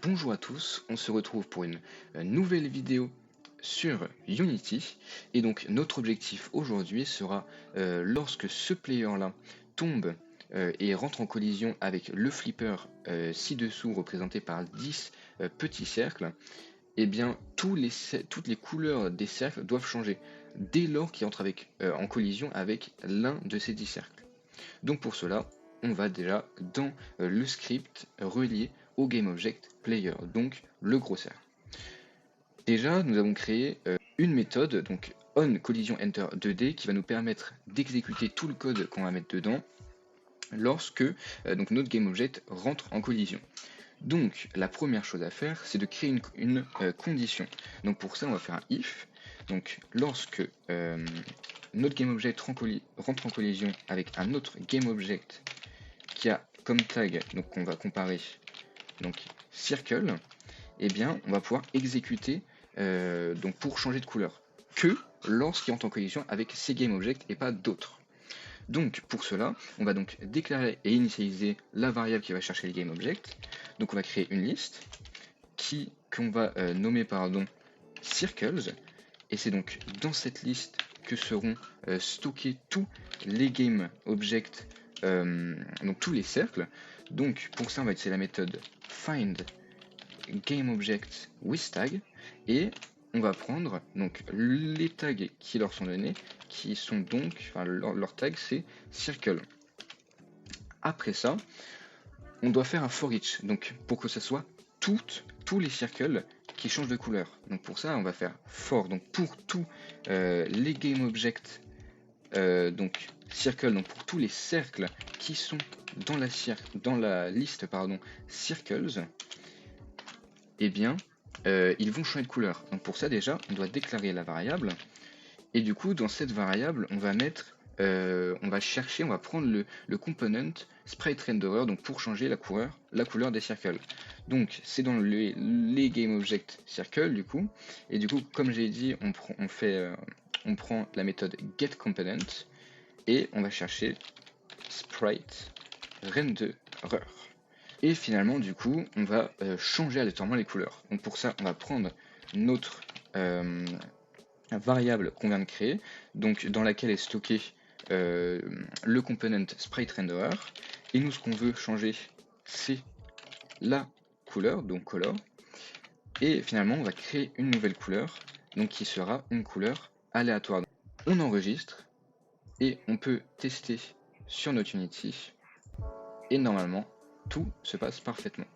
Bonjour à tous, on se retrouve pour une nouvelle vidéo sur Unity. Et donc notre objectif aujourd'hui sera, lorsque ce player-là tombe et rentre en collision avec le flipper ci-dessous représenté par 10 petits cercles, et bien toutes les couleurs des cercles doivent changer dès lors qu'il entre en collision avec l'un de ces 10 cercles. Donc pour cela, on va déjà dans le script relié au GameObject Player, donc le gros cercle. Déjà, nous avons créé une méthode, donc onCollisionEnter2D, qui va nous permettre d'exécuter tout le code qu'on va mettre dedans lorsque donc notre GameObject rentre en collision. Donc la première chose à faire, c'est de créer une condition. Donc pour ça, on va faire un if. Donc lorsque notre GameObject rentre en collision avec un autre GameObject qui a comme tag, donc qu'on va comparer, donc circle, eh bien on va pouvoir exécuter donc pour changer de couleur que lorsqu'il entre en collision avec ces GameObjects et pas d'autres. Donc pour cela, on va donc déclarer et initialiser la variable qui va chercher les GameObjects. Donc on va créer une liste qu'on va nommer circles, et c'est donc dans cette liste que seront stockés tous les GameObjects, donc tous les cercles. Donc pour ça on va utiliser la méthode find GameObject with tag, et on va prendre donc les tags qui leur sont donnés, qui sont donc, enfin leur tag c'est circle. Après ça, on doit faire un for each, donc pour que ce soit tous les circles qui changent de couleur. Donc pour ça, on va faire for, donc pour tous les GameObjects, donc circle, donc pour tous les cercles qui sont dans la liste circles, eh bien ils vont changer de couleur. Donc pour ça déjà, on doit déclarer la variable, et du coup dans cette variable, on va mettre on va prendre le component spriteRenderer, donc pour changer la couleur des circles. Donc c'est dans les GameObject circle du coup, et du coup comme j'ai dit, on prend la méthode getComponent et on va chercher spriteRenderer. Et finalement du coup on va changer aléatoirement les couleurs. Donc pour ça on va prendre notre variable qu'on vient de créer, donc dans laquelle est stocké le component spriteRenderer, et nous ce qu'on veut changer c'est la couleur, donc color, et finalement on va créer une nouvelle couleur, donc qui sera une couleur aléatoire. On enregistre et on peut tester sur notre Unity, et normalement tout se passe parfaitement.